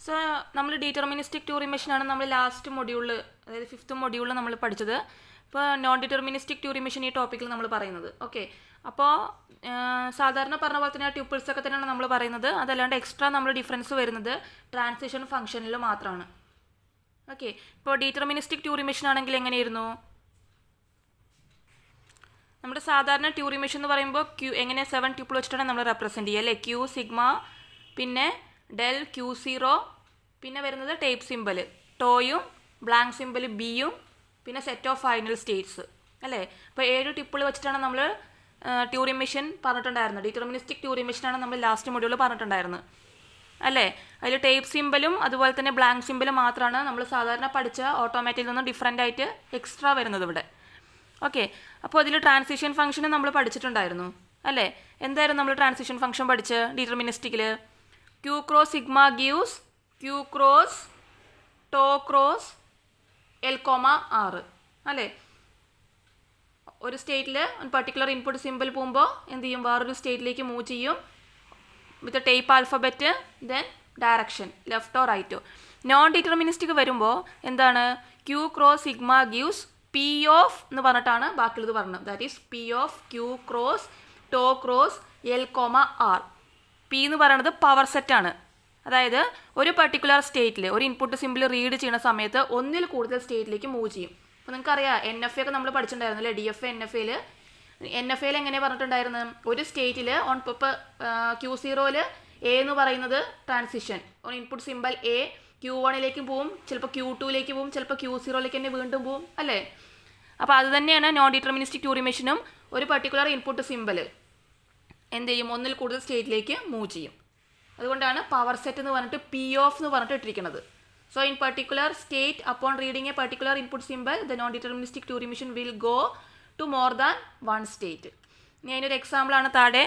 So നമ്മൾ ഡീറ്റർമിനിസ്റ്റിക് to റിമിഷനാണ് നമ്മൾ last മൊഡ്യൂളിൽ, അതായത് 5th മൊഡ്യൂളിൽ നമ്മൾ പഠിച്ചത്. ഇപ്പോൾ നോൺ ഡിറ്റർമിനിസ്റ്റിക് ടു റിമിഷൻ ഈ ടോപ്പിക്കിൽ നമ്മൾ പറയുന്നത്. ഓക്കെ, അപ്പോൾ സാധാരണ പറഞ്ഞ പോലെ തന്നെ ട്യൂപ്പിൾസ് ഒക്കെ തന്നെയാണ് നമ്മൾ പറയുന്നത്. അതല്ലാണ്ട് എക്സ്ട്രാ നമ്മൾ ഡിഫറൻസ് വരുന്നത് ട്രാൻസിഷൻ ഫംഗ്ഷനിൽ മാത്രമാണ്. ഓക്കെ, ഇപ്പോൾ ഡീറ്റർമിനിസ്റ്റിക് ടു റിമിഷൻ ആണെങ്കിൽ എങ്ങനെയായിരുന്നു? നമ്മുടെ സാധാരണ ടു റിമിഷൻ എന്ന് പറയുമ്പോൾ എങ്ങനെ 7 ട്യൂപ്പിൾ വെച്ചിട്ടാണ് നമ്മൾ റെപ്രസെൻറ്റ് ചെയ്യുക അല്ലേ? ക്യൂ, സിഗ്മ, പിന്നെ ഡെൽ, Q0, പിന്നെ വരുന്നത് ടേപ്പ് സിമ്പൽ ടോയും, ബ്ലാങ്ക് സിമ്പൽ ബിയും, പിന്നെ സെറ്റ് ഓഫ് ഫൈനൽ സ്റ്റേറ്റ്സ് അല്ലേ? അപ്പോൾ 7 ട്യൂപ്പിൾ വെച്ചിട്ടാണ് നമ്മൾ ടു റിമിഷൻ പറഞ്ഞിട്ടുണ്ടായിരുന്നത്. ഡിറ്റർമിനിസ്റ്റിക് ടു റിമിഷനാണ് നമ്മൾ ലാസ്റ്റ് മൊഡ്യൂളിൽ പറഞ്ഞിട്ടുണ്ടായിരുന്നത് അല്ലേ? അതിൽ ടേപ്പ് സിമ്പലും അതുപോലെ തന്നെ ബ്ലാങ്ക് സിമ്പലും മാത്രമാണ് നമ്മൾ സാധാരണ പഠിച്ച ഓട്ടോമാറ്റിക്കിൽ നിന്നും ഡിഫറെൻ്റ് ആയിട്ട് എക്സ്ട്രാ വരുന്നത് ഇവിടെ. ഓക്കെ, അപ്പോൾ അതിൽ ട്രാൻസിഷൻ ഫംഗ്ഷന് നമ്മൾ പഠിച്ചിട്ടുണ്ടായിരുന്നു അല്ലേ? എന്തായിരുന്നു നമ്മൾ ട്രാൻസിഷൻ ഫംഗ്ഷൻ പഠിച്ച് ഡിറ്റർമിനിസ്റ്റിക്കിൽ? Q cross sigma gives Q cross tau cross L, R അല്ലേ? ഒരു സ്റ്റേറ്റിൽ പർട്ടിക്കുലർ ഇൻപുട്ട് സിമ്പിൾ പോകുമ്പോൾ എന്ത് ചെയ്യും? വേറൊരു സ്റ്റേറ്റിലേക്ക് മൂവ് ചെയ്യും with type alphabet, then direction ലെഫ്റ്റോ റൈറ്റോ. നോൺ ഡിറ്റർമിനിസ്റ്റിക് വരുമ്പോൾ എന്താണ്? Q cross sigma gives P of എന്ന് പറഞ്ഞിട്ടാണ് ബാക്കിയുള്ളത് പറഞ്ഞത്. That is P of Q cross tau cross L, R. P എന്ന് പറയുന്നത് പവർ സെറ്റാണ്. അതായത് ഒരു പർട്ടിക്കുലർ സ്റ്റേറ്റിൽ ഒരു ഇൻപുട്ട് സിമ്പിൾ റീഡ് ചെയ്യുന്ന സമയത്ത് ഒന്നിൽ കൂടുതൽ സ്റ്റേറ്റിലേക്ക് മൂവ് ചെയ്യും. അപ്പോൾ നിങ്ങൾക്കറിയാം NFA ഒക്കെ നമ്മൾ പഠിച്ചിട്ടുണ്ടായിരുന്നു അല്ലേ? DFA, NFAയിൽ എങ്ങനെ പറഞ്ഞിട്ടുണ്ടായിരുന്നു? ഒരു സ്റ്റേറ്റിൽ ഇപ്പോൾ Q0 A എന്ന് പറയുന്നത് ട്രാൻസിഷൻ, ഒരു ഇൻപുട്ട് സിമ്പിൾ A Q1 പോവും, ചിലപ്പോൾ Q2 പോവും, ചിലപ്പോൾ Q0 തന്നെ വീണ്ടും പോവും അല്ലേ? അപ്പോൾ അത് തന്നെയാണ് നോൺ ഡിറ്റർമിനിസ്റ്റിക് ടു റിമിഷനും. ഒരു പർട്ടിക്കുലർ ഇൻപുട്ട് സിമ്പിൾ എന്ത് ചെയ്യും? ഒന്നിൽ കൂടുതൽ സ്റ്റേറ്റിലേക്ക് മൂവ് ചെയ്യും. അതുകൊണ്ടാണ് പവർ സെറ്റ് എന്ന് പറഞ്ഞിട്ട് P ഓഫ് എന്ന് പറഞ്ഞിട്ട് ഇട്ടിരിക്കുന്നത്. So in particular state upon reading a particular input symbol the non deterministic ടു machine will go to more than 1 state. ഇനി അതിനൊരു എക്സാമ്പിളാണ് താഴെ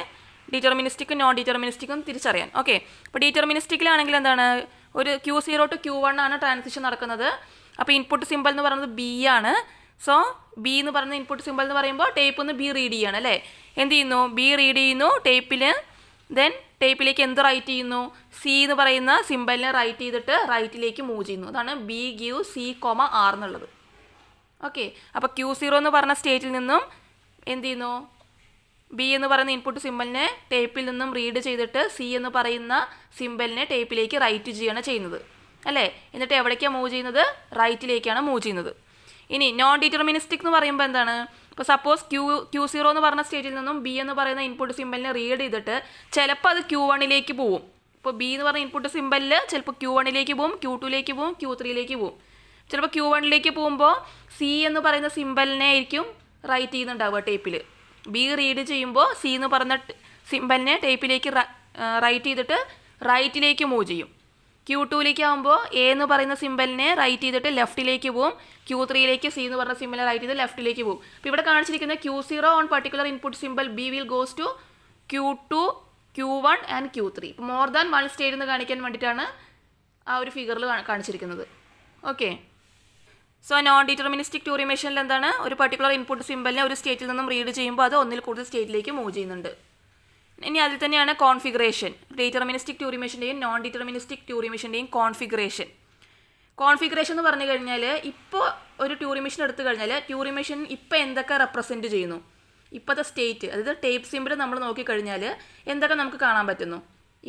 ഡിറ്റർമിനിസ്റ്റിക്കും നോൺ ഡിറ്റർമിനിസ്റ്റിക്കും തിരിച്ചറിയാൻ. ഓക്കെ, അപ്പോൾ ഡിറ്റർമിനിസ്റ്റിക്കിലാണെങ്കിൽ എന്താണ്? ഒരു Q0 to Q1 ആണ് ട്രാൻസിഷൻ നടക്കുന്നത്. അപ്പോൾ ഇൻപുട്ട് സിമ്പിൾ എന്ന് പറയുന്നത് B ആണ്. സോ ബി എന്ന് പറയുന്ന ഇൻപുട്ട് സിമ്പിൾ എന്ന് പറയുമ്പോൾ ടേപ്പ് ഒന്ന് ബി റീഡ് ചെയ്യാണ് അല്ലേ? എന്ത് ചെയ്യുന്നു? ബി റീഡ് ചെയ്യുന്നു ടേപ്പിൽ, ദെൻ ടേപ്പിലേക്ക് എന്ത് റൈറ്റ് ചെയ്യുന്നു? സി എന്ന് പറയുന്ന സിമ്പിളിനെ റൈറ്റ് ചെയ്തിട്ട് റൈറ്റിലേക്ക് മൂവ് ചെയ്യുന്നു. അതാണ് B give C, R എന്നുള്ളത്. ഓക്കെ, അപ്പോൾ Q0 എന്ന് പറഞ്ഞ സ്റ്റേറ്റിൽ നിന്നും എന്ത് ചെയ്യുന്നു? ബി എന്ന് പറയുന്ന ഇൻപുട്ട് സിമ്പിളിനെ ടേപ്പിൽ നിന്നും റീഡ് ചെയ്തിട്ട് സി എന്ന് പറയുന്ന സിമ്പിളിനെ ടേപ്പിലേക്ക് റൈറ്റ് ചെയ്യുകയാണ് ചെയ്യുന്നത് അല്ലേ? എന്നിട്ട് എവിടേക്കാണ് മൂവ് ചെയ്യുന്നത്? റൈറ്റിലേക്കാണ് മൂവ് ചെയ്യുന്നത്. ഇനി നോൺ ഡിറ്റർമിനിസ്റ്റിക് എന്ന് പറയുമ്പോൾ എന്താണ്? ഇപ്പോൾ സപ്പോസ് Q0 എന്ന് പറഞ്ഞ സ്റ്റേറ്റിൽ നിന്നും ബി എന്ന് പറയുന്ന ഇൻപുട്ട് സിമ്പിളിനെ റീഡ് ചെയ്തിട്ട് ചിലപ്പോൾ അത് Q1 പോവും. ഇപ്പോൾ ബി എന്ന് പറഞ്ഞ ഇൻപുട്ട് സിമ്പിളിൽ ചിലപ്പോൾ Q1 പോവും, Q2 പോവും, Q3 പോവും. ചിലപ്പോൾ Q1 പോകുമ്പോൾ സി എന്ന് പറയുന്ന സിമ്പിളിനെ ആയിരിക്കും റൈറ്റ് ചെയ്യുന്നുണ്ടാവുക ടേപ്പിൽ. ബി റീഡ് ചെയ്യുമ്പോൾ സി എന്ന് പറയുന്ന സിമ്പിളിനെ ടേപ്പിലേക്ക് റൈറ്റ് ചെയ്തിട്ട് റൈറ്റിലേക്ക് മൂവ് ചെയ്യും. Q2 ആകുമ്പോൾ എ എന്ന് പറയുന്ന സിമ്പിളിനെ റൈറ്റ് ചെയ്തിട്ട് ലെഫ്റ്റിലേക്ക് പോവും, Q3 സി എന്ന് പറഞ്ഞ സിമ്പിളിനെ റൈറ്റ് ചെയ്ത് ലെഫ്റ്റിലേക്ക് പോവും. അപ്പോൾ ഇവിടെ കാണിച്ചിരിക്കുന്ന Q0 on particular input symbol B will goes to Q2, Q1 and Q3. ഇപ്പോൾ മോർ ദാൻ 1 സ്റ്റേറ്റ് എന്ന് കാണിക്കാൻ വേണ്ടിയിട്ടാണ് ആ ഒരു ഫിഗറിൽ കാണിച്ചിരിക്കുന്നത്. ഓക്കെ, സോ നോൺ ഡിറ്റർമിനിസ്റ്റിക് ടു റിമിഷനിൽ എന്താണ്? ഒരു പർട്ടിക്കുലർ ഇൻപുട്ട് സിമ്പിളിനെ ഒരു സ്റ്റേറ്റിൽ നിന്നും റീഡ് ചെയ്യുമ്പോൾ അത് ഒന്നിൽ കൂടുതൽ സ്റ്റേറ്റിലേക്ക് മൂവ് ചെയ്യുന്നുണ്ട്. ഇനി അതിൽ തന്നെയാണ് കോൺഫിഗറേഷൻ. ഡിറ്റർമിനിസ്റ്റിക് ടു റിമിഷൻ്റെയും നോൺ ഡിറ്റർമിനിസ്റ്റിക് ടു റിമിഷൻ്റെയും കോൺഫിഗറേഷൻ എന്ന് പറഞ്ഞു കഴിഞ്ഞാൽ ഇപ്പോൾ ഒരു ടു റിമിഷൻ എടുത്തു കഴിഞ്ഞാൽ ടു റിമിഷൻ ഇപ്പോൾ എന്തൊക്കെ റെപ്രസെൻറ്റ് ചെയ്യുന്നു? ഇപ്പോഴത്തെ സ്റ്റേറ്റ്, അതായത് ടേപ്പ് സിമ്പിൾ നമ്മൾ നോക്കിക്കഴിഞ്ഞാൽ എന്തൊക്കെ നമുക്ക് കാണാൻ പറ്റുന്നു?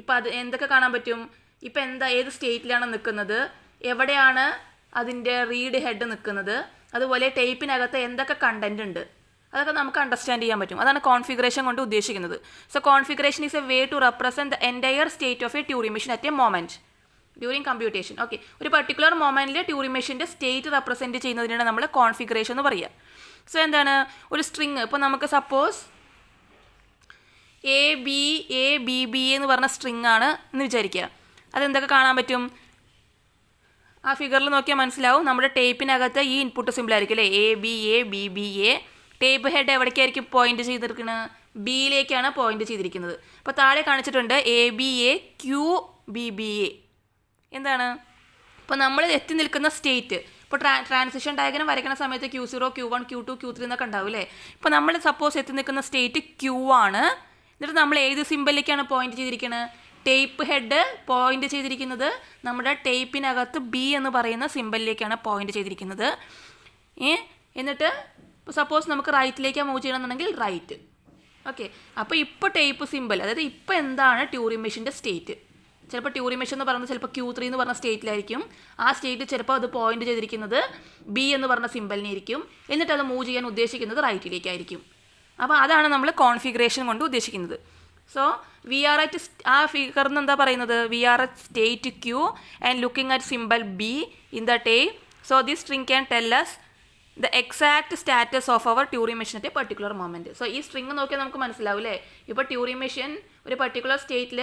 ഇപ്പോൾ അത് എന്തൊക്കെ കാണാൻ പറ്റും? ഇപ്പോൾ ഏത് സ്റ്റേറ്റിലാണ് നിൽക്കുന്നത്, എവിടെയാണ് അതിൻ്റെ റീഡ് ഹെഡ് നിൽക്കുന്നത്, അതുപോലെ ടേപ്പിനകത്ത് എന്തൊക്കെ കണ്ടന്റ് ഉണ്ട്, അതൊക്കെ നമുക്ക് അണ്ടർസ്റ്റാൻഡ് ചെയ്യാൻ പറ്റും. അതാണ് കോൺഫിഗറേഷൻ കൊണ്ട് ഉദ്ദേശിക്കുന്നത്. So configuration is a way to represent the entire state of a ടു machine at a moment during computation. Okay, ഒരു പർട്ടിക്കുലർ മൊമെൻറ്റിൽ ടു റിമിഷൻ്റെ സ്റ്റേറ്റ് റെപ്രസെൻറ്റ് ചെയ്യുന്നതിനാണ് നമ്മൾ കോൺഫിഗറേഷൻ എന്ന് പറയുക. സോ എന്താണ്? ഒരു സ്ട്രിങ് ഇപ്പോൾ നമുക്ക് സപ്പോസ് ABA എന്ന് പറഞ്ഞ സ്ട്രിങ് ആണ് എന്ന് വിചാരിക്കുക. അതെന്തൊക്കെ കാണാൻ പറ്റും? ആ ഫിഗറിൽ നോക്കിയാൽ മനസ്സിലാവും. നമ്മുടെ ടേപ്പിനകത്ത് ഈ ഇൻപുട്ട് സിമ്പിൾ ആയിരിക്കും അല്ലേ? ABA. ടേപ്പ് ഹെഡ് എവിടേക്കായിരിക്കും പോയിന്റ് ചെയ്തിരിക്കുന്നത്? ബിയിലേക്കാണ് പോയിന്റ് ചെയ്തിരിക്കുന്നത്. അപ്പോൾ താഴെ കാണിച്ചിട്ടുണ്ട് ABA QBBA. എന്താണ്? ഇപ്പോൾ നമ്മൾ എത്തി നിൽക്കുന്ന സ്റ്റേറ്റ്, ഇപ്പോൾ ട്രാൻസിഷൻ ഡയഗ്രം വരയ്ക്കുന്ന സമയത്ത് Q0, Q1, Q2, Q3 എന്നൊക്കെ ഉണ്ടാവും അല്ലേ? ഇപ്പോൾ നമ്മൾ സപ്പോസ് എത്തി നിൽക്കുന്ന സ്റ്റേറ്റ് Q ആണ്. എന്നിട്ട് നമ്മൾ ഏത് സിമ്പിളിലേക്കാണ് പോയിന്റ് ചെയ്തിരിക്കുന്നത്? ടേപ്പ് ഹെഡ് പോയിന്റ് ചെയ്തിരിക്കുന്നത് നമ്മുടെ ടേപ്പിനകത്ത് ബി എന്ന് പറയുന്ന സിമ്പലിലേക്കാണ് പോയിന്റ് ചെയ്തിരിക്കുന്നത്. എന്നിട്ട് സപ്പോസ് നമുക്ക് റൈറ്റിലേക്കാണ് മൂവ് ചെയ്യണമെന്നുണ്ടെങ്കിൽ റൈറ്റ്. ഓക്കെ, അപ്പോൾ ഇപ്പോൾ ടേപ്പ് സിമ്പൽ, അതായത് ഇപ്പോൾ എന്താണ് ട്യൂറിംഗ് മെഷീൻ്റെ സ്റ്റേറ്റ്? ചിലപ്പോൾ ട്യൂറിംഗ് മെഷീൻ എന്ന് പറയുന്നത് ചിലപ്പോൾ Q3 എന്ന് പറഞ്ഞ സ്റ്റേറ്റിലായിരിക്കും. ആ സ്റ്റേറ്റ് ചിലപ്പോൾ അത് പോയിന്റ് ചെയ്തിരിക്കുന്നത് ബി എന്ന് പറഞ്ഞ സിമ്പലിനായിരിക്കും. എന്നിട്ട് അത് മൂവ് ചെയ്യാൻ ഉദ്ദേശിക്കുന്നത് റൈറ്റിലേക്കായിരിക്കും. അപ്പോൾ അതാണ് നമ്മൾ കോൺഫിഗറേഷൻ കൊണ്ട് ഉദ്ദേശിക്കുന്നത്. സോ വി ആർ അറ്റ് ആ ഫിഗറിന് എന്താ പറയുന്നത്? We are at state Q and looking at symbol B in the tape. So this string can tell us the exact status of our Turing machine at a particular moment. So ഈ string നോക്കിയാൽ നമുക്ക് മനസ്സിലാവും അല്ലേ? ഇപ്പോൾ Turing machine ഒരു particular സ്റ്റേറ്റിൽ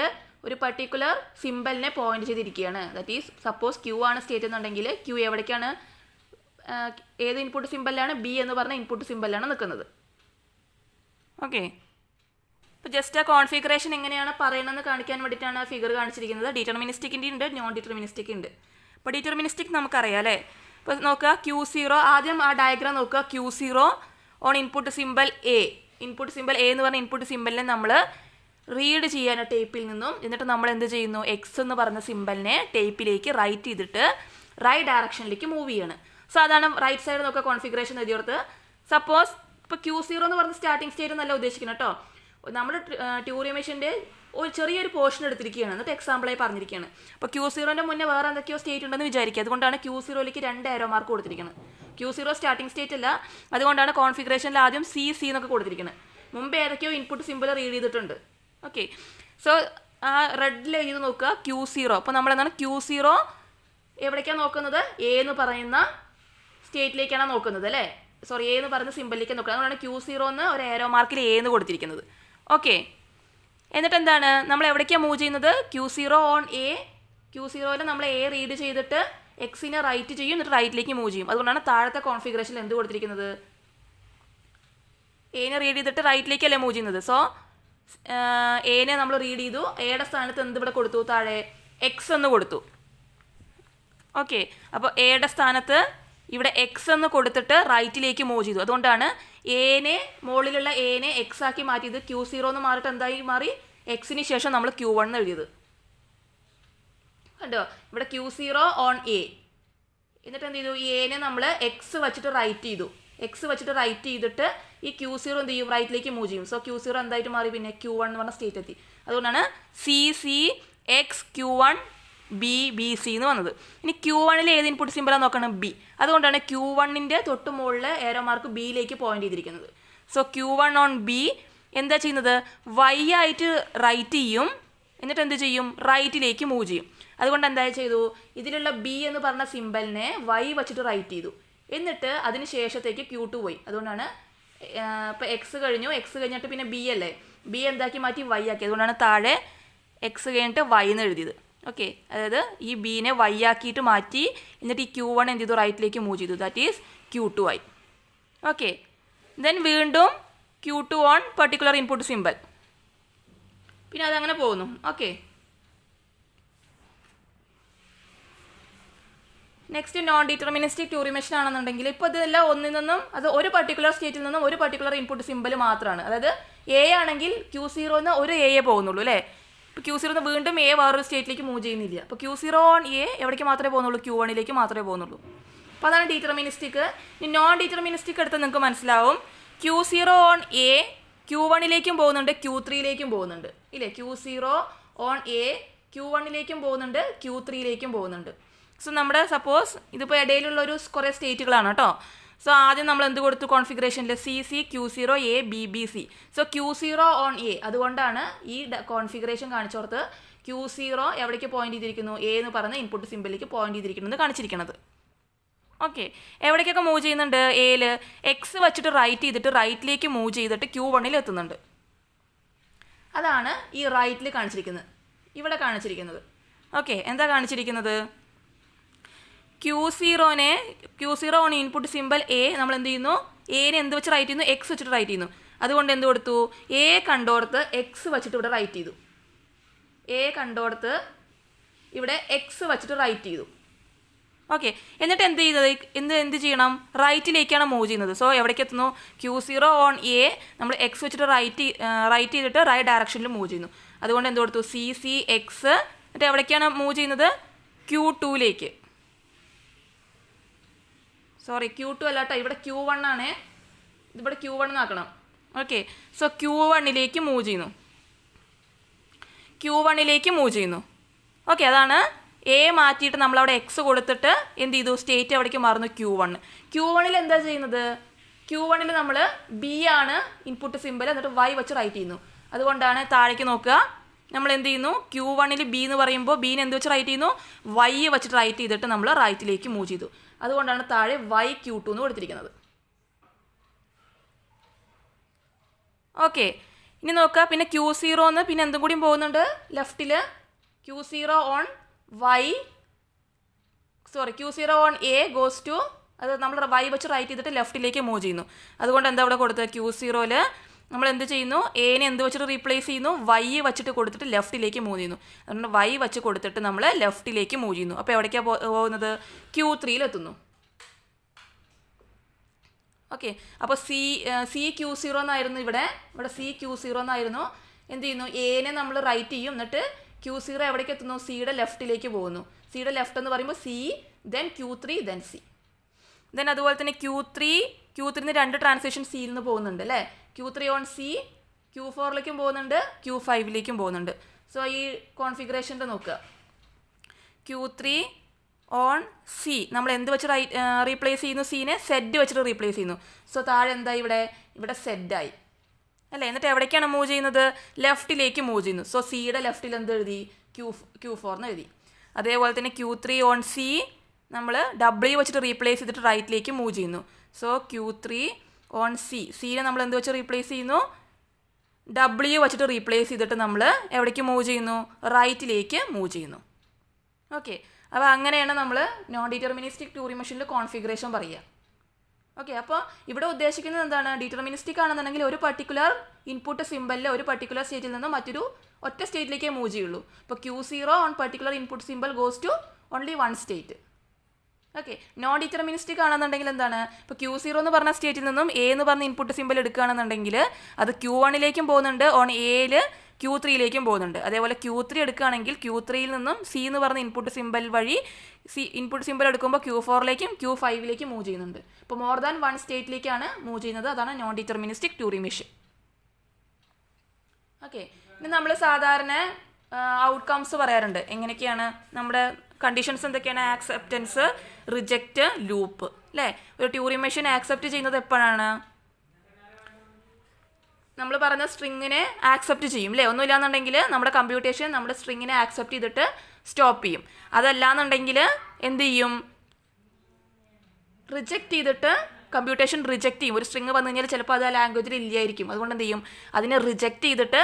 ഒരു particular സിമ്പലിനെ point ചെയ്തിരിക്കുകയാണ്. ദാറ്റ് ഈസ് സപ്പോസ് Q ആണ് സ്റ്റേറ്റ് എന്നുണ്ടെങ്കിൽ Q എവിടേക്കാണ്, ഏത് ഇൻപുട്ട് സിമ്പലിലാണ്? ബി എന്ന് പറഞ്ഞ ഇൻപുട്ട് സിമ്പലിലാണ് നിൽക്കുന്നത്. ഓക്കെ, ഇപ്പോൾ ജസ്റ്റ് ആ കോൺഫിഗറേഷൻ എങ്ങനെയാണ് പറയണമെന്ന് കാണിക്കാൻ വേണ്ടിയിട്ടാണ് ആ ഫിഗർ കാണിച്ചിരിക്കുന്നത്. ഡിറ്റർമിനിസ്റ്റിക്കിൻ്റെ ഉണ്ട്, നോൺ ഡിറ്റർമിനിസ്റ്റിക് ഉണ്ട്. ഇപ്പോൾ ഡിറ്റർമിനിസ്റ്റിക് നമുക്കറിയാം അല്ലേ? ഇപ്പോൾ നോക്കുക Q0, ആദ്യം ആ ഡയഗ്രാം നോക്കുക. Q0 on input symbol A. Input symbol A എന്ന് പറഞ്ഞ ഇൻപുട്ട് സിമ്പലിനെ നമ്മൾ റീഡ് ചെയ്യാനോ ടേപ്പിൽ നിന്നും. എന്നിട്ട് നമ്മൾ എന്ത് ചെയ്യുന്നു? എക്സ് എന്ന് പറഞ്ഞ സിമ്പലിനെ ടേപ്പിലേക്ക് റൈറ്റ് ചെയ്തിട്ട് റൈറ്റ് ഡയറക്ഷനിലേക്ക് മൂവ് ചെയ്യാണ്. സോ അതാണ് റൈറ്റ് സൈഡ് നോക്കുക കോൺഫിഗറേഷൻ എഴുതിയോർത്ത്. സപ്പോസ് ഇപ്പോൾ Q0 എന്ന് പറഞ്ഞ സ്റ്റാർട്ടിംഗ് സ്റ്റേറ്റ് എന്നല്ല ഉദ്ദേശിക്കുന്നത് കേട്ടോ. നമ്മൾ ട്യൂറിംഗ് മെഷീൻ്റെ ഒരു ചെറിയൊരു പോർഷൻ എടുത്തിരിക്കുകയാണ്, എന്നിട്ട് എക്സാമ്പിളായി പറഞ്ഞിരിക്കുകയാണ്. അപ്പോൾ Q0ൻ്റെ മുന്നേ വേറെ എന്തൊക്കെയോ സ്റ്റേറ്റ് ഉണ്ടെന്ന് വിചാരിക്കുക. അതുകൊണ്ടാണ് Q0ലേക്ക് 2 ആരോ മാർക്ക് കൊടുത്തിരിക്കുന്നത്. Q0 സ്റ്റാർട്ടിംഗ് സ്റ്റേറ്റ് അല്ല, അതുകൊണ്ടാണ് കോൺഫിഗറേഷനിൽ ആദ്യം സി എന്നൊക്കെ കൊടുത്തിരിക്കുന്നത്. മുമ്പ് ഏതൊക്കെയോ ഇൻപുട്ട് സിമ്പിൾ റീഡ് ചെയ്തിട്ടുണ്ട്. ഓക്കെ, സോ ആ റെഡിൽ എഴുതി നോക്കുക Q0. അപ്പോൾ നമ്മളെന്താണ് Q0 എവിടേക്കാണ് നോക്കുന്നത്? എ എന്ന് പറയുന്ന സ്റ്റേറ്റിലേക്കാണ് നോക്കുന്നത് അല്ലേ? സോറി, എ എന്ന് പറയുന്ന സിമ്പിളിലേക്ക് നോക്കുക. അതുകൊണ്ടാണ് Q0 എന്ന് ഒരു ഏരോ മാർക്കിൽ എ എന്ന് കൊടുത്തിരിക്കുന്നത്. ഓക്കെ, എന്നിട്ട് എന്താണ് നമ്മൾ എവിടേക്കാണ് മൂവ് ചെയ്യുന്നത്? Q0 on A. Q0യിൽ നമ്മൾ എ റീഡ് ചെയ്തിട്ട് എക്സിനെ റൈറ്റ് ചെയ്യും, എന്നിട്ട് റൈറ്റിലേക്ക് മൂവ് ചെയ്യും. അതുകൊണ്ടാണ് താഴത്തെ കോൺഫിഗറേഷനിൽ എന്ത് കൊടുത്തിരിക്കുന്നത്? എനെ റീഡ് ചെയ്തിട്ട് റൈറ്റിലേക്കല്ലേ മൂവ് ചെയ്യുന്നത്. സോ എനെ നമ്മൾ റീഡ് ചെയ്തു, എയുടെ സ്ഥാനത്ത് എന്ത് ഇവിടെ കൊടുത്തു? താഴെ എക്സ് എന്ന് കൊടുത്തു. ഓക്കെ, അപ്പോൾ എയുടെ സ്ഥാനത്ത് ഇവിടെ എക്സ് എന്ന് കൊടുത്തിട്ട് റൈറ്റിലേക്ക് മൂവ് ചെയ്തു. അതുകൊണ്ടാണ് എനെ മുകളിലുള്ള എനെ എക്സ് ആക്കി മാറ്റിയത്. Q0 എന്ന് മാറിയിട്ട് എന്തായി മാറി? എക്സിന് ശേഷം നമ്മൾ Q1 എന്ന് എഴുതിയത് കണ്ടോ? ഇവിടെ Q0 ഓൺ എ. എന്നിട്ട് എന്ത് ചെയ്തു? ഈ എനെ നമ്മൾ എക്സ് വെച്ചിട്ട് റൈറ്റ് ചെയ്തു. എക്സ് വെച്ചിട്ട് റൈറ്റ് ചെയ്തിട്ട് ഈ Q0 എന്ത് ചെയ്യും? റൈറ്റിലേക്ക് മൂവ് ചെയ്യും. സോ Q0 എന്തായിട്ട് മാറി? പിന്നെ Q1 എന്ന് പറഞ്ഞ സ്റ്റേറ്റ് എത്തി. അതുകൊണ്ടാണ് CC X Q1 B C എന്ന് വന്നത്. ഇനി Q1ൽ ഏത് ഇൻപുട്ട് സിമ്പിളാണ് നോക്കണം? ബി. അതുകൊണ്ടാണ് Q1ൻ്റെ തൊട്ട് മുകളിൽ ഏരോ മാർക്ക് ബിയിലേക്ക് പോയിന്റ് ചെയ്തിരിക്കുന്നത്. സോ Q1 ഓൺ ബി എന്താ ചെയ്യുന്നത്? Y ആയിട്ട് റൈറ്റ് ചെയ്യും, എന്നിട്ട് എന്ത് ചെയ്യും? റൈറ്റിലേക്ക് മൂവ് ചെയ്യും. അതുകൊണ്ട് എന്താ ചെയ്തു? ഇതിലുള്ള ബി എന്ന് പറഞ്ഞ സിമ്പലിനെ Y വെച്ചിട്ട് റൈറ്റ് ചെയ്തു. എന്നിട്ട് അതിന് ശേഷത്തേക്ക് Q2 പോയി. അതുകൊണ്ടാണ് ഇപ്പോൾ എക്സ് കഴിഞ്ഞു, എക്സ് കഴിഞ്ഞിട്ട് പിന്നെ ബി അല്ലേ? ബി എന്താക്കി മാറ്റി? Y ആക്കി. അതുകൊണ്ടാണ് താഴെ എക്സ് കഴിഞ്ഞിട്ട് Y എന്ന് എഴുതിയത്. ഓക്കെ, അതായത് ഈ ബീനെ Y ആക്കിയിട്ട് മാറ്റി, എന്നിട്ട് ഈ Q1 എന്ത് ചെയ്തു? റൈറ്റിലേക്ക് മൂവ് ചെയ്തു. ദാറ്റ് ഈസ് Q2 ആയി. ഓക്കെ, ദെൻ വീണ്ടും Q2 on particular input symbol. പിന്നെ അതങ്ങനെ പോകുന്നു. Okay, next non deterministic Turing machine ആണെന്നുണ്ടെങ്കിൽ ഇപ്പോൾ ഇതെല്ലാം ഒന്നിൽ നിന്നും, അത് ഒരു പർട്ടിക്കുലർ സ്റ്റേറ്റിൽ നിന്നും ഒരു പർട്ടിക്കുലർ ഇൻപുട്ട് സിമ്പൽ മാത്രമാണ്. അതായത് എ ആണെങ്കിൽ Q0 എന്ന് ഒരു എ പോകുന്നുള്ളൂ അല്ലേ? ഇപ്പോൾ Q0 വീണ്ടും എ വേറൊരു സ്റ്റേറ്റിലേക്ക് മൂവ് ചെയ്യുന്നില്ല. അപ്പോൾ Q0 ഓൺ എ എവിടേക്ക് മാത്രമേ പോകുന്നുള്ളൂ? Q1ലേക്ക് മാത്രമേ പോകുന്നുള്ളൂ. അപ്പോൾ അതാണ് ഡിറ്റർമിനിസ്റ്റിക്. ഇനി നോൺ ഡിറ്റർമിനിസ്റ്റിക് എടുത്ത് നിങ്ങൾക്ക് മനസ്സിലാവും. Q0 ഓൺ എ Q1ലേക്കും പോകുന്നുണ്ട്, Q3ലേക്കും പോകുന്നുണ്ട് ഇല്ലേ? Q0 ഓൺ എ Q1ലേക്കും പോകുന്നുണ്ട്, Q3ലേക്കും പോകുന്നുണ്ട്. സോ നമ്മുടെ സപ്പോസ് ഇതിപ്പോൾ ഇടയിലുള്ളൊരു കുറേ സ്റ്റേറ്റുകളാണ് കേട്ടോ. സോ ആദ്യം നമ്മൾ എന്ത് കൊടുത്തു? കോൺഫിഗറേഷനിൽ CC Q0 A B C. So Q0 on A. അതുകൊണ്ടാണ് ഈ കോൺഫിഗറേഷൻ കാണിച്ചോർത്ത് Q0 എവിടേക്ക് പോയിന്റ് ചെയ്തിരിക്കുന്നു? എ എന്ന് പറഞ്ഞ ഇൻപുട്ട് സിമ്പിളിലേക്ക് പോയിന്റ് ചെയ്തിരിക്കുന്നത് കാണിച്ചിരിക്കുന്നത്. ഓക്കെ, എവിടേക്കൊക്കെ മൂവ് ചെയ്യുന്നുണ്ട്? എയിൽ എക്സ് വെച്ചിട്ട് റൈറ്റ് ചെയ്തിട്ട് റൈറ്റിലേക്ക് മൂവ് ചെയ്തിട്ട് Q1ൽ എത്തുന്നുണ്ട്. അതാണ് ഈ റൈറ്റിൽ കാണിച്ചിരിക്കുന്നത്, ഇവിടെ കാണിച്ചിരിക്കുന്നത്. ഓക്കെ, എന്താ കാണിച്ചിരിക്കുന്നത്? Q0 on input simple A നമ്മൾ എന്ത് ചെയ്യുന്നു? എനെ എന്ത് വെച്ച് റൈറ്റ് ചെയ്യുന്നു? എക്സ് വെച്ചിട്ട് റൈറ്റ് ചെയ്യുന്നു. അതുകൊണ്ട് എന്ത് കൊടുത്തു? എ കണ്ടോടത്ത് എക്സ് വെച്ചിട്ട് ഇവിടെ റൈറ്റ് ചെയ്തു. എ കണ്ടോടത്ത് ഇവിടെ എക്സ് വെച്ചിട്ട് റൈറ്റ് ചെയ്തു. ഓക്കെ, എന്നിട്ട് എന്ത് ചെയ്യണം? റൈറ്റിലേക്കാണ് മൂവ് ചെയ്യുന്നത്. സോ എവിടേക്ക് എത്തുന്നു? Q0 ഓൺ എ നമ്മൾ എക്സ് വെച്ചിട്ട് റൈറ്റ് ചെയ്തിട്ട് റൈറ്റ് ഡയറക്ഷനിൽ മൂവ് ചെയ്യുന്നു. അതുകൊണ്ട് എന്ത് കൊടുത്തു, സി സി എക്സ്, എന്നിട്ട് എവിടേക്കാണ് മൂവ് ചെയ്യുന്നത്, Q2ലേക്ക്. സോറി Q2 അല്ല കേട്ടോ, ഇവിടെ Q1 ആണ്, ഇതിവിടെ Q1 എന്നാക്കണം. ഓക്കെ, സോ Q1ലേക്ക് മൂവ് ചെയ്യുന്നു, Q1ലേക്ക് മൂവ് ചെയ്യുന്നു. ഓക്കെ, അതാണ് എ മാറ്റിയിട്ട് നമ്മളവിടെ എക്സ് കൊടുത്തിട്ട് എന്ത് ചെയ്തു, സ്റ്റേറ്റ് എവിടേക്ക് മാറുന്നു, Q1ൽ എന്താ ചെയ്യുന്നത്, Q1ൽ നമ്മൾ ബി ആണ് ഇൻപുട്ട് സിമ്പിൾ, എന്നിട്ട് വൈ വെച്ച് റൈറ്റ് ചെയ്യുന്നു. അതുകൊണ്ടാണ് താഴേക്ക് നോക്കുക, നമ്മൾ എന്ത് ചെയ്യുന്നു, Q1ൽ ബി എന്ന് പറയുമ്പോൾ ബീനെ എന്ത് വെച്ച് റൈറ്റ് ചെയ്യുന്നു, വൈ വെച്ചിട്ട് റൈറ്റ് ചെയ്തിട്ട് നമ്മൾ റൈറ്റിലേക്ക് മൂവ് ചെയ്തു. അതുകൊണ്ടാണ് താഴെ വൈ Q2 എന്ന് കൊടുത്തിരിക്കുന്നത്. ഓക്കെ, ഇനി നോക്കുക, പിന്നെ Q0 എന്ന് പിന്നെ എന്തും കൂടിയും പോകുന്നുണ്ട് ലെഫ്റ്റിൽ, Q0 on A goes to, അത് നമ്മൾ വൈ വെച്ച് റൈറ്റ് ചെയ്തിട്ട് ലെഫ്റ്റിലേക്ക് മൂവ് ചെയ്യുന്നു. അതുകൊണ്ട് എന്താ ഇവിടെ കൊടുത്തത്, Q0ൽ നമ്മൾ എന്ത് ചെയ്യുന്നു, എനെ എന്ത് വെച്ചിട്ട് റീപ്ലേസ് ചെയ്യുന്നു, വൈ വെച്ചിട്ട് കൊടുത്തിട്ട് ലെഫ്റ്റിലേക്ക് മൂവ് ചെയ്യുന്നു. അതുകൊണ്ട് വൈ വെച്ച് കൊടുത്തിട്ട് നമ്മൾ ലെഫ്റ്റിലേക്ക് മൂവ് ചെയ്യുന്നു. അപ്പോൾ എവിടേക്കാണ് പോകുന്നത്, Q3 എത്തുന്നു. ഓക്കെ, അപ്പോൾ സി Q0 എന്നായിരുന്നു ഇവിടെ സി Q0 എന്നായിരുന്നു. എന്ത് ചെയ്യുന്നു, എനെ നമ്മൾ റൈറ്റ് ചെയ്യും, എന്നിട്ട് Q0 എവിടേക്ക് എത്തുന്നു, സിയുടെ ലെഫ്റ്റിലേക്ക് പോകുന്നു. സിയുടെ ലെഫ്റ്റ് എന്ന് പറയുമ്പോൾ C, then Q3, then C. Then അതുപോലെ തന്നെ Q3 രണ്ട് ട്രാൻസിഷൻ സിയിൽ നിന്ന് പോകുന്നുണ്ട് അല്ലേ, Q3 ഓൺ സി, Q4ലേക്കും പോകുന്നുണ്ട്, Q5ലേക്കും പോകുന്നുണ്ട്. സോ ഈ കോൺഫിഗറേഷൻ്റെ നോക്കുക, Q3 ഓൺ സി നമ്മൾ എന്ത് വെച്ച് റീപ്ലേസ് ചെയ്യുന്നു, സീനെ സെഡ് വെച്ചിട്ട് റീപ്ലേസ് ചെയ്യുന്നു. സോ താഴെ എന്തായി, ഇവിടെ സെഡായി അല്ലേ. എന്നിട്ട് എവിടേക്കാണ് മൂവ് ചെയ്യുന്നത്, ലെഫ്റ്റിലേക്ക് മൂവ് ചെയ്യുന്നു. സോ സിയുടെ ലെഫ്റ്റിൽ എന്ത് എഴുതി, Q4 എന്ന് എഴുതി. അതേപോലെ തന്നെ Q3 ഓൺ സി നമ്മൾ W വെച്ചിട്ട് റീപ്ലേസ് ചെയ്തിട്ട് റൈറ്റിലേക്ക് മൂവ് ചെയ്യുന്നു. സോ Q3 ഓൺ സിനെ നമ്മൾ എന്ത് വെച്ച് റീപ്ലേസ് ചെയ്യുന്നു, W വെച്ചിട്ട് റീപ്ലേസ് ചെയ്തിട്ട് നമ്മൾ എവിടേക്ക് മൂവ് ചെയ്യുന്നു, റൈറ്റിലേക്ക് മൂവ് ചെയ്യുന്നു. ഓക്കെ, അപ്പോൾ അങ്ങനെയാണ് നമ്മൾ നോൺ ഡിറ്റർമിനിസ്റ്റിക് ട്യൂറിംഗ് മെഷീനിൽ കോൺഫിഗറേഷൻ പറയുക. ഓക്കെ, അപ്പോൾ ഇവിടെ ഉദ്ദേശിക്കുന്നത് എന്താണ്, ഡിറ്റർമിനിസ്റ്റിക് ആണെന്നുണ്ടെങ്കിൽ ഒരു പർട്ടിക്കുലർ ഇൻപുട്ട് സിമ്പിളിൽ ഒരു പർട്ടിക്കുലർ സ്റ്റേറ്റിൽ നിന്ന് മറ്റൊരു ഒറ്റ സ്റ്റേറ്റിലേക്കേ മൂവ് ചെയ്യുള്ളൂ. ഇപ്പോൾ Q0 on particular input symbol goes to only one state. Okay, non deterministic ആണെന്നുണ്ടെങ്കിൽ എന്താണ്, ഇപ്പോൾ Q0 എന്ന് പറഞ്ഞ സ്റ്റേറ്റിൽ നിന്നും എ എന്ന് പറഞ്ഞ ഇൻപുട്ട് സിമ്പിൾ എടുക്കുകയാണെന്നുണ്ടെങ്കിൽ അത് Q1ലേക്കും പോകുന്നുണ്ട്, ഓൺ എയിൽ Q3ലേക്കും പോകുന്നുണ്ട്. അതേപോലെ Q3 എടുക്കുകയാണെങ്കിൽ Q3യിൽ നിന്നും സി എന്ന് പറഞ്ഞ ഇൻപുട്ട് സിമ്പിൾ വഴി ഇൻപുട്ട് സിമ്പിൾ എടുക്കുമ്പോൾ Q4ലേക്കും Q5ലേക്കും മൂവ് ചെയ്യുന്നുണ്ട്. ഇപ്പോൾ മോർ ദാൻ വൺ സ്റ്റേറ്റിലേക്കാണ് മൂവ് ചെയ്യുന്നത്. അതാണ് non deterministic Turing machine. Okay, ഇനി നമ്മൾ സാധാരണ ഔട്ട്കംസ് പറയാറുണ്ട്. എങ്ങനെയൊക്കെയാണ് നമ്മുടെ കണ്ടീഷൻസ് എന്തൊക്കെയാണ്, ആക്സെപ്റ്റൻസ്, റിജക്റ്റ്, ലൂപ്പ് അല്ലേ. ഒരു ട്യൂറിംഗ് മെഷീൻ ആക്സെപ്റ്റ് ചെയ്യുന്നത് എപ്പോഴാണ്, നമ്മൾ പറഞ്ഞ സ്ട്രിങ്ങിനെ ആക്സെപ്റ്റ് ചെയ്യും അല്ലേ. ഒന്നുമില്ലാന്നുണ്ടെങ്കിൽ നമ്മുടെ കമ്പ്യൂട്ടേഷൻ നമ്മുടെ സ്ട്രിങ്ങിനെ ആക്സെപ്റ്റ് ചെയ്തിട്ട് സ്റ്റോപ്പ് ചെയ്യും. അതല്ലാന്നുണ്ടെങ്കിൽ എന്ത് ചെയ്യും, റിജക്റ്റ് ചെയ്തിട്ട് കമ്പ്യൂട്ടേഷൻ റിജക്റ്റ് ചെയ്യും. ഒരു സ്ട്രിങ് വന്നു കഴിഞ്ഞാൽ ചിലപ്പോൾ അത് ആ ലാംഗ്വേജിൽ ഇല്ലായിരിക്കും. അതുകൊണ്ട് എന്ത് ചെയ്യും, അതിനെ റിജക്റ്റ് ചെയ്തിട്ട്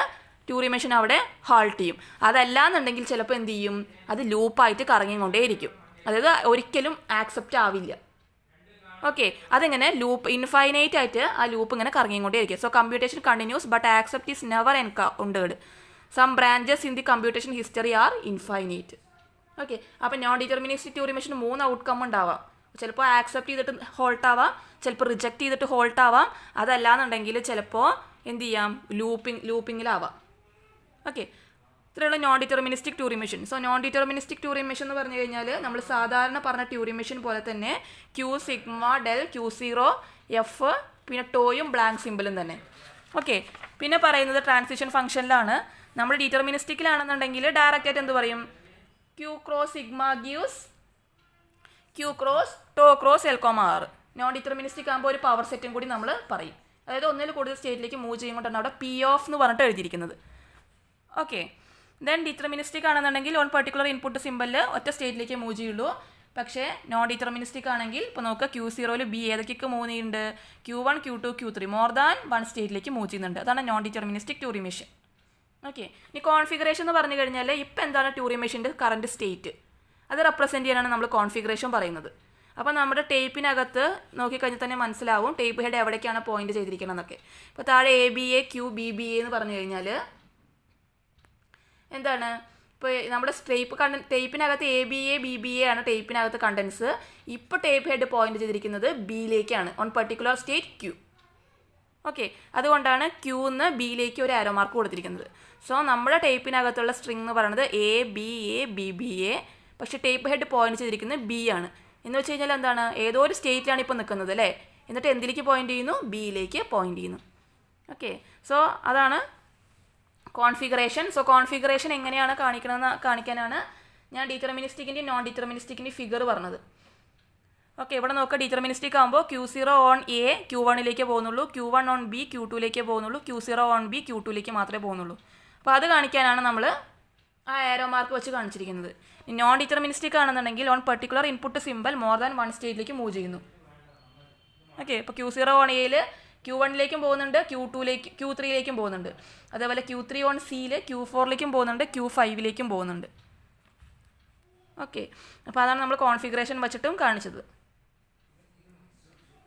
ട്യൂറിംഗ് മെഷീൻ അവിടെ ഹാൾട്ട് ചെയ്യും. അതല്ലാന്നുണ്ടെങ്കിൽ ചിലപ്പോൾ എന്ത് ചെയ്യും, അത് ലൂപ്പായിട്ട് കറങ്ങിക്കൊണ്ടേയിരിക്കും. അതായത് ഒരിക്കലും ആക്സെപ്റ്റ് ആവില്ല. ഓക്കെ, അതെങ്ങനെ ലൂപ്പ് ഇൻഫൈനൈറ്റ് ആയിട്ട് ആ ലൂപ്പ് ഇങ്ങനെ കറങ്ങിക്കൊണ്ടേയിരിക്കും. So computation continues but accept is never encountered. Some branches in the computation history are infinite. Okay, അപ്പോൾ non deterministic Turing machine 3 outcome ഉണ്ടാവാം. ചിലപ്പോൾ ആക്സെപ്റ്റ് ചെയ്തിട്ട് ഹോൾട്ട് ആവാം, ചിലപ്പോൾ റിജക്റ്റ് ചെയ്തിട്ട് ഹോൾട്ട് ആവാം, അതല്ലാന്നുണ്ടെങ്കിൽ ചിലപ്പോൾ എന്ത് ചെയ്യാം, ലൂപ്പിങ്ങിലാവാം. ഓക്കെ, ഇത്രയുള്ള non deterministic Turing machine. So non deterministic Turing machine എന്ന് പറഞ്ഞു കഴിഞ്ഞാൽ നമ്മൾ സാധാരണ പറഞ്ഞ ട്യൂറിംഗ് മെഷീൻ പോലെ തന്നെ Q, sigma, del, Q0, F, പിന്നെ ടോയും ബ്ലാങ്ക് സിമ്പിളും തന്നെ. ഓക്കെ, പിന്നെ പറയുന്നത് ട്രാൻസിഷൻ ഫംഗ്ഷനിലാണ്. നമ്മൾ ഡിറ്റർമിനിസ്റ്റിക്കിലാണെന്നുണ്ടെങ്കിൽ ഡയറക്റ്റ് ആയിട്ട് എന്ത് പറയും, Q cross sigma gives Q cross tau cross L, R. Non deterministic ആകുമ്പോൾ ഒരു പവർ സെറ്റും കൂടി നമ്മൾ പറയും. അതായത് ഒന്നിൽ കൂടുതൽ സ്റ്റേറ്റിലേക്ക് മൂവ് ചെയ്യുമ്പോഴാണ് അവിടെ P ഓഫ് എന്ന് പറഞ്ഞിട്ട് എഴുതിയിരിക്കുന്നത്. ഓക്കെ, ദെൻ ഡിറ്റർമിനിസ്റ്റിക് ആണെന്നുണ്ടെങ്കിൽ ഓൺ പർട്ടിക്കുലർ ഇൻപുട്ട് സിമ്പിളിൽ ഒറ്റ സ്റ്റേറ്റിലേക്ക് മൂവ് ചെയ്യുള്ളൂ. പക്ഷേ നോൺ ഡിറ്റർമിനിസ്റ്റിക് ആണെങ്കിൽ ഇപ്പോൾ നോക്കുക, Q0ൽ ബി ഏതൊക്കെ മൂവ് ചെയ്യുന്നുണ്ട്, Q1, Q2, Q3 more than one സ്റ്റേറ്റിലേക്ക് മൂവ് ചെയ്യുന്നുണ്ട്. അതാണ് non deterministic Turing machine. Okay, ഇനി കോൺഫിഗറേഷൻ എന്ന് പറഞ്ഞു കഴിഞ്ഞാൽ ഇപ്പം എന്താണ് ട്യൂറിംഗ് മെഷീൻ്റെ കറണ്ട് സ്റ്റേറ്റ്, അത് റെപ്രസെൻറ്റ് ചെയ്യാനാണ് നമ്മൾ കോൺഫിഗറേഷൻ പറയുന്നത്. അപ്പോൾ നമ്മുടെ ടേപ്പിനകത്ത് നോക്കിക്കഴിഞ്ഞാൽ തന്നെ മനസ്സിലാവും ടേപ്പ് ഹെഡ് എവിടേക്കാണ് പോയിന്റ് ചെയ്തിരിക്കണം എന്നൊക്കെ. ഇപ്പോൾ താഴെ ABA, Q, BBA എന്ന് പറഞ്ഞു കഴിഞ്ഞാൽ എന്താണ്, ഇപ്പോൾ നമ്മുടെ ടേപ്പിനകത്ത് ABA, BBA ആണ് ടേപ്പിനകത്ത് കണ്ടൻസ്. ഇപ്പോൾ ടേപ്പ് ഹെഡ് പോയിന്റ് ചെയ്തിരിക്കുന്നത് ബിയിലേക്കാണ്, on particular state Q. Okay, അതുകൊണ്ടാണ് ക്യൂന്ന് ബിയിലേക്ക് ഒരു ആരോ മാർക്ക് കൊടുത്തിരിക്കുന്നത്. സോ നമ്മുടെ ടേപ്പിനകത്തുള്ള സ്ട്രിങ് എന്ന് പറയുന്നത് ABA, പക്ഷേ ടേപ്പ് ഹെഡ് പോയിന്റ് ചെയ്തിരിക്കുന്നത് ബി ആണ്. എന്ന് വെച്ച് കഴിഞ്ഞാൽ എന്താണ്, ഏതോ ഒരു സ്റ്റേറ്റിലാണ് ഇപ്പോൾ നിൽക്കുന്നത് അല്ലേ, എന്നിട്ട് എന്തിലേക്ക് പോയിന്റ് ചെയ്യുന്നു, ബിയിലേക്ക് പോയിന്റ് ചെയ്യുന്നു. ഓക്കെ, സോ അതാണ് കോൺഫിഗറേഷൻ. സോ കോൺഫിഗറേഷൻ എങ്ങനെയാണ് കാണിക്കാനാണ് ഞാൻ ഡിറ്റർമിനിസ്റ്റിക്കിൻ്റെയും നോൺ ഡിറ്റർമിനിസ്റ്റിക്കിൻ്റെയും ഫിഗർ പറഞ്ഞത്. ഓക്കെ, ഇവിടെ നോക്കുക, ഡിറ്റർമിനിസ്റ്റിക് ആകുമ്പോൾ Q0 ഓൺ എ Q1ലേക്ക് പോകുന്നുള്ളൂ, Q1 ഓൺ ബി Q2ലേക്ക് പോകുന്നുള്ളൂ, Q0 ഓൺ ബി Q2ലേക്ക് മാത്രമേ പോകുന്നുള്ളൂ. അപ്പോൾ അത് കാണിക്കാനാണ് നമ്മൾ ആ ആരോ മാർക്ക് വെച്ച് കാണിച്ചിരിക്കുന്നത്. നോൺ ഡിറ്റർമിനിസ്റ്റിക് ആണെന്നുണ്ടെങ്കിൽ on particular input simple more than one സ്റ്റേറ്റിലേക്ക് മൂവ് ചെയ്യുന്നു. ഓക്കെ, ഇപ്പോൾ Q0 ഓൺ എയിൽ Q1ലേക്കും പോകുന്നുണ്ട്, Q3ലേക്കും പോകുന്നുണ്ട്. അതേപോലെ Q3 ഓൺ സിയിൽ Q4ലേക്കും പോകുന്നുണ്ട്, Q5ലേക്കും പോകുന്നുണ്ട്. ഓക്കെ, അപ്പോൾ അതാണ് നമ്മൾ കോൺഫിഗറേഷൻ വെച്ചിട്ടും കാണിച്ചത്.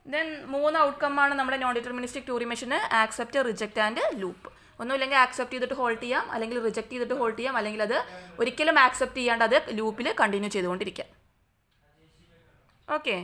ദെൻ 3 ഔട്ട്കമ്മാണ് നമ്മുടെ non deterministic ട്യൂറി machine: accept, reject and loop. ഒന്നുമില്ലെങ്കിൽ ആക്സെപ്റ്റ് ചെയ്തിട്ട് ഹോൾഡ് ചെയ്യാം, അല്ലെങ്കിൽ റിജക്റ്റ് ചെയ്തിട്ട് ഹോൾഡ് ചെയ്യാം, അല്ലെങ്കിൽ അത് ഒരിക്കലും ആക്സെപ്റ്റ് ചെയ്യാണ്ട് അത് ലൂപ്പിൽ കണ്ടിന്യൂ ചെയ്തുകൊണ്ടിരിക്കാം. ഓക്കെ.